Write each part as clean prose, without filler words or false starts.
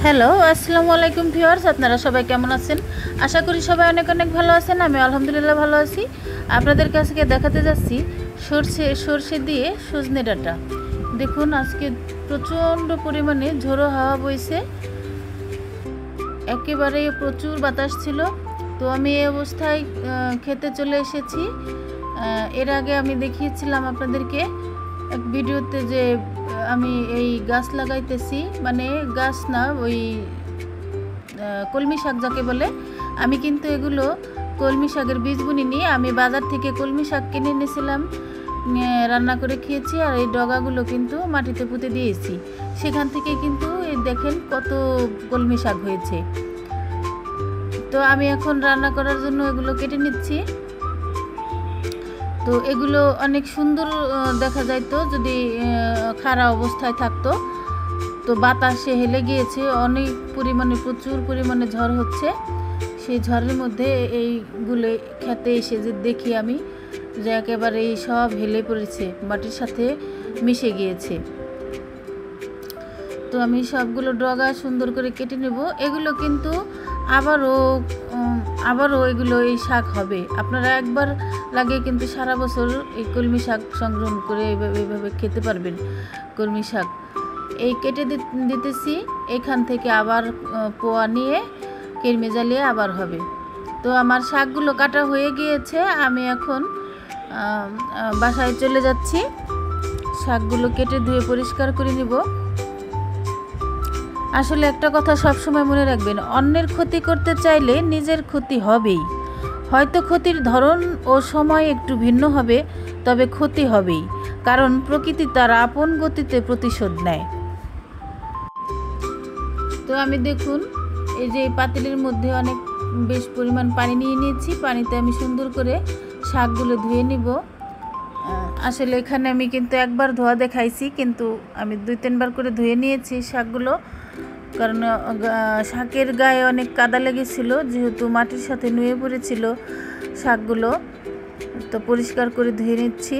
Hello, আসসালামু আলাইকুম viewers. আপনারা সবাই কেমন আছেন? আশা করি সবাই অনেক অনেক ভালো আছেন। আমি আলহামদুলিল্লাহ ভালো আছি। আপনাদের কাছে দেখাতে যাচ্ছি সর্ষে দিয়ে সজনে ডাঁটা। দেখুন, আজকে প্রচণ্ড পরিমাণে ঝোড়ো হাওয়া বইছে, একেবারে প্রচুর বাতাস ছিল। তো আমি এই অবস্থায় খেতে চলে এসেছি। এর আগে আমি দেখিয়েছিলাম আপনাদেরকে এক ভিডিওতে যে আমি এই গাছ লাগাইতেছি, মানে গাছ না, ওই কলমি শাক যাকে বলে। আমি কিন্তু এগুলো কলমি শাকের বীজ বুনিনি, আমি বাজার থেকে কলমি শাক কিনে এনেছিলাম, রান্না করে খেয়েছি। আর এই ডগাগুলো কিন্তু মাটিতে পুঁতে দিয়েছি, সেখান থেকে কিন্তু এই দেখেন কত কলমি শাক হয়েছে। তো আমি এখন রান্না করার জন্য এগুলো কেটে নিচ্ছি। তো এগুলো অনেক সুন্দর দেখা যাইতো যদি খাড়া অবস্থায় থাকতো। তো বাতাসে হেলে গিয়েছে, অনেক পরিমাণে, প্রচুর পরিমাণে ঝড় হচ্ছে। সেই ঝড়ের মধ্যে এইগুলো খেতে এসে যে দেখি আমি যে একেবারে সব হেলে পড়েছে, মাটির সাথে মিশে গিয়েছে। তো আমি সবগুলো ডগা সুন্দর করে কেটে নেব। এগুলো কিন্তু আবারও এগুলো এই শাক হবে। আপনারা একবার লাগে কিন্তু সারা বছর এই কলমি শাক সংগ্রহ করে এইভাবে খেতে পারবেন। কলমি শাক এই কেটে দিতেছি, এখান থেকে আবার পোয়া নিয়ে কেরমে জ্বালিয়ে আবার হবে। তো আমার শাকগুলো কাটা হয়ে গিয়েছে, আমি এখন বাসায় চলে যাচ্ছি। শাকগুলো কেটে ধুয়ে পরিষ্কার করে নিব। আসলে একটা কথা সবসময় মনে রাখবেন, অন্যের ক্ষতি করতে চাইলে নিজের ক্ষতি হবেই। হয়তো ক্ষতির ধরন ও সময় একটু ভিন্ন হবে, তবে ক্ষতি হবেই, কারণ প্রকৃতি তার আপন গতিতে প্রতিশোধ নেয়। তো আমি দেখুন, এই যে পাতিলের মধ্যে অনেক বেশ পরিমাণ পানি নিয়ে নিয়েছি। পানিতে আমি সুন্দর করে শাকগুলো ধুয়ে নিব। আসলে এখানে আমি কিন্তু একবার ধোয়া দেখাইছি, কিন্তু আমি 2-3 বার করে ধুয়ে নিয়েছি শাকগুলো, কারণ শাকের গায়ে অনেক কাদা লেগেছিল, যেহেতু মাটির সাথে নুয়ে পড়েছিল শাকগুলো। তো পরিষ্কার করে ধুয়ে নিচ্ছি।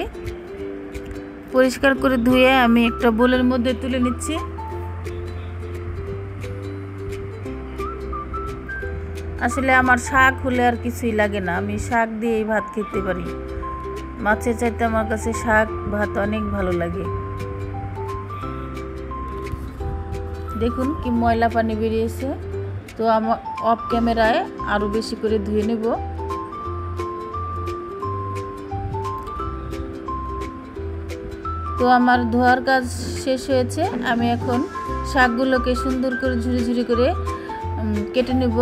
পরিষ্কার করে ধুয়ে আমি একটা বোলের মধ্যে তুলে নিচ্ছি। আসলে আমার শাক হলে আর কিছুই লাগে না, আমি শাক দিয়েই ভাত খেতে পারি। মাছের চাইতে আমার কাছে শাক ভাত অনেক ভালো লাগে। দেখুন কি ময়লা পানি বেরিয়েছে। তো আমার অফ ক্যামেরায় আরও বেশি করে ধুয়ে নেব। তো আমার ধোয়ার কাজ শেষ হয়েছে। আমি এখন শাকগুলোকে সুন্দর করে ঝুড়ি ঝুড়ি করে কেটে নেব।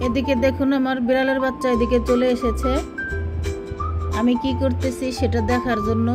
এদিকে দেখুন, আমার বিড়ালের বাচ্চা এদিকে চলে এসেছে আমি কি করতেছি সেটা দেখার জন্য।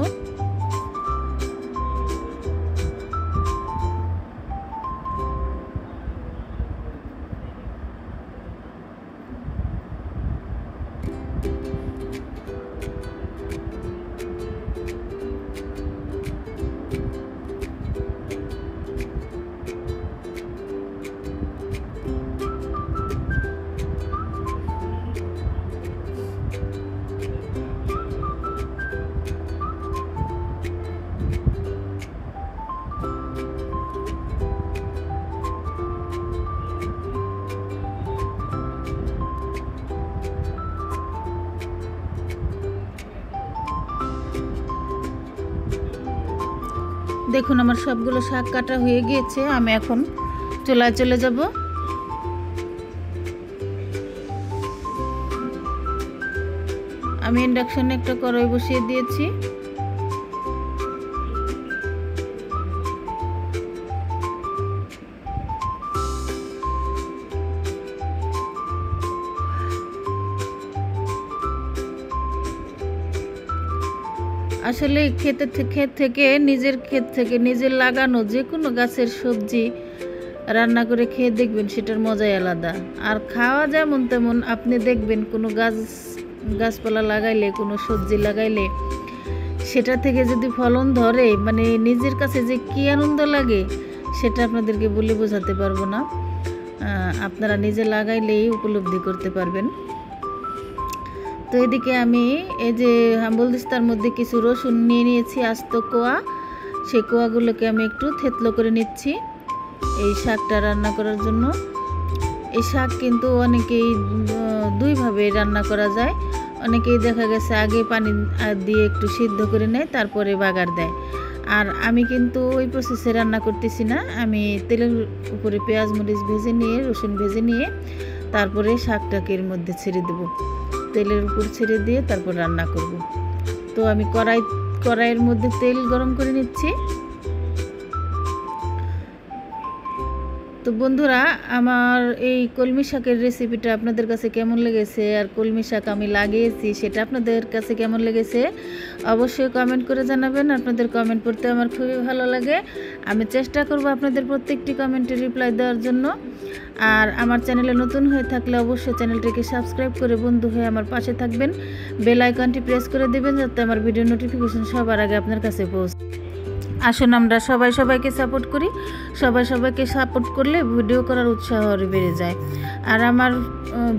দেখুন আমার সবগুলো শাক কাটা হয়ে গিয়েছে, আমি এখন চুলায় চলে যাব। আমি ইন্ডাকশনে একটা কড়াই বসিয়ে দিয়েছি। আসলে ক্ষেত থেকে নিজের লাগানো যে কোনো গাছের সবজি রান্না করে খেয়ে দেখবেন, সেটার মজাই আলাদা। আর খাওয়া যেমন তেমন, আপনি দেখবেন কোনো গাছপালা লাগাইলে, কোনো সবজি লাগাইলে সেটা থেকে যদি ফলন ধরে, মানে নিজের কাছে যে কী আনন্দ লাগে সেটা আপনাদেরকে বলে বোঝাতে পারবো না। আপনারা নিজে লাগাইলেই উপলব্ধি করতে পারবেন। তো এদিকে আমি এই যে হাম্বলদিস্তার মধ্যে কিছু রসুন নিয়ে নিয়েছি, আস্ত কোয়া। সেই কোয়াগুলোকে আমি একটু থেতলো করে নিচ্ছি এই শাকটা রান্না করার জন্য। এই শাক কিন্তু অনেকেই দুইভাবে রান্না করা যায়। অনেকেই দেখা গেছে আগে পানি দিয়ে একটু সিদ্ধ করে নেয়, তারপরে বাগার দেয়। আর আমি কিন্তু ওই প্রসেসে রান্না করতেছি না। আমি তেলের উপরে পেঁয়াজ মরিচ ভেজে নিয়ে, রসুন ভেজে নিয়ে তারপরে শাকটাকে এর মধ্যে ছেড়ে দেবো। তেলের উপর ছেড়ে দিয়ে তারপর রান্না করব। তো আমি কড়াইয়ের মধ্যে তেল গরম করে নিচ্ছি। তো বন্ধুরা, আমার এই কলমি শাকের রেসিপিটা আপনাদের কাছে কেমন লেগেছে, আর কলমি শাক আমি লাগিয়েছি সেটা আপনাদের কাছে কেমন লেগেছে অবশ্যই কমেন্ট করে জানাবেন। আপনাদের কমেন্ট পড়তে আমার খুবই ভালো লাগে। আমি চেষ্টা করব আপনাদের প্রত্যেকটি কমেন্টে রিপ্লাই দেওয়ার জন্য। আর আমার চ্যানেলে নতুন হয়ে থাকলে অবশ্যই চ্যানেলটিকে সাবস্ক্রাইব করে বন্ধু হয়ে আমার পাশে থাকবেন। বেল আইকনটি প্রেস করে দেবেন যাতে আমার ভিডিও নোটিফিকেশন সবার আগে আপনার কাছে পৌঁছায়। আসুন আমরা সবাইকে সাপোর্ট করি। সবাইকে সাপোর্ট করলে ভিডিও করার উৎসাহ বেড়ে যায়। আর আমার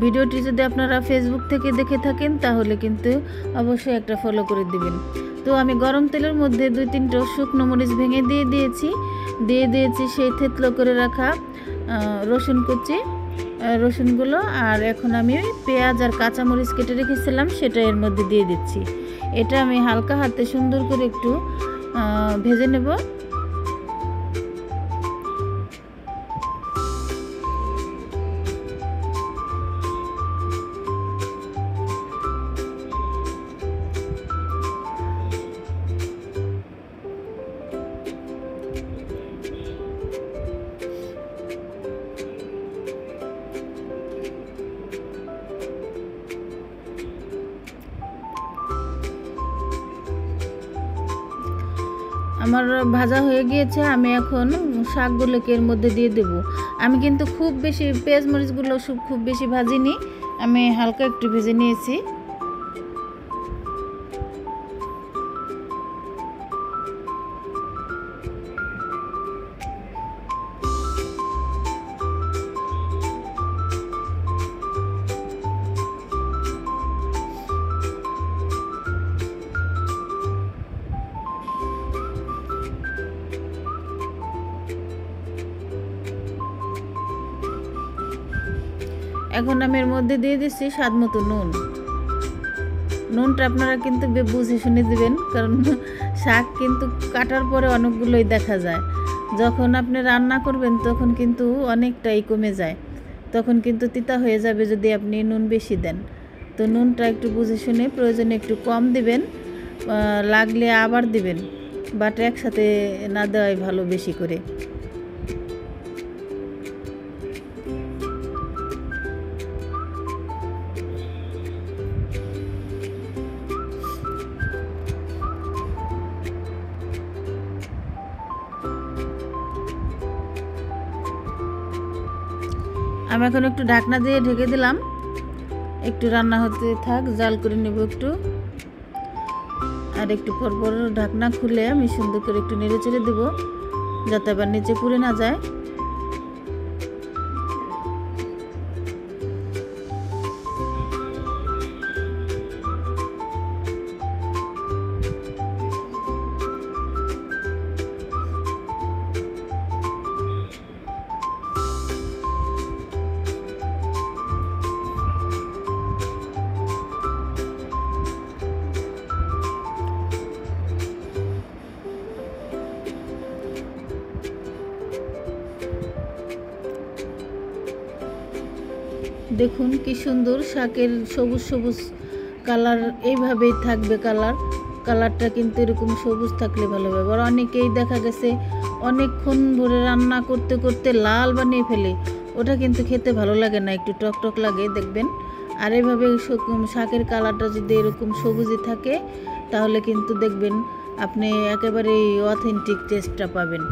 ভিডিওটি যদি আপনারা ফেসবুক থেকে দেখে থাকেন তাহলে কিন্তু অবশ্যই একটা ফলো করে দিবেন। তো আমি গরম তেলের মধ্যে 2-3টা শুকনো মরিচ ভেঙে দিয়ে দিয়েছি সেই থেতলো করে রাখা রসুন কুচি, রসুনগুলো। আর এখন আমি পেঁয়াজ আর কাঁচামরিচ কেটে রেখেছিলাম সেটা এর মধ্যে দিয়ে দিচ্ছি। এটা আমি হালকা হাতে সুন্দর করে একটু ভেজে নেব। আমার ভাজা হয়ে গিয়েছে, আমি এখন শাকগুলোকে এর মধ্যে দিয়ে দেব। আমি কিন্তু খুব বেশি পেঁয়াজ মরিচগুলো খুব বেশি ভাজিনি, আমি হালকা একটু ভেজে নিয়েছি। এখন আমি এর মধ্যে দিয়ে দিচ্ছি স্বাদ মতো নুন। নুনটা আপনারা কিন্তু বুঝে শুনে দিবেন, কারণ শাক কিন্তু কাটার পরে অনেকগুলোই দেখা যায়। যখন আপনি রান্না করবেন তখন কিন্তু অনেকটাই কমে যায়, তখন কিন্তু তিতা হয়ে যাবে যদি আপনি নুন বেশি দেন। তো নুনটা একটু বুঝে শুনে, প্রয়োজনে একটু কম দিবেন, লাগলে আবার দিবেন, বাট একসাথে না দেওয়াই ভালো বেশি করে। আমি এখন একটু ঢাকনা দিয়ে ঢেকে দিলাম, একটু রান্না হতে থাক, জাল করে নেব একটু। আর একটু পর ঢাকনা খুলে আমি সুন্দর করে একটু নেড়ে চেড়ে দেবো যাতে আবার নিচে পুড়ে না যায়। দেখুন কি সুন্দর শাকের সবুজ সবুজ কালার, এইভাবেই থাকবে কালারটা কিন্তু এরকম সবুজ থাকলে ভালো হবে। আবার অনেকেই দেখা গেছে অনেকক্ষণ ধরে রান্না করতে করতে লাল বানিয়ে ফেলে, ওটা কিন্তু খেতে ভালো লাগে না, একটু টক টক লাগে দেখবেন। আর এভাবে শাকের কালারটা যদি এরকম সবুজে থাকে তাহলে কিন্তু দেখবেন আপনি একেবারে অথেন্টিক টেস্টটা পাবেন।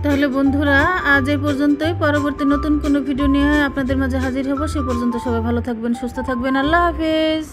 তাহলে বন্ধুরা আজ এই পর্যন্তই, পরবর্তী নতুন কোনো ভিডিও নিয়ে আপনাদের মাঝে হাজির হব। সে পর্যন্ত সবাই ভালো থাকবেন, সুস্থ থাকবেন। আল্লাহ হাফেজ।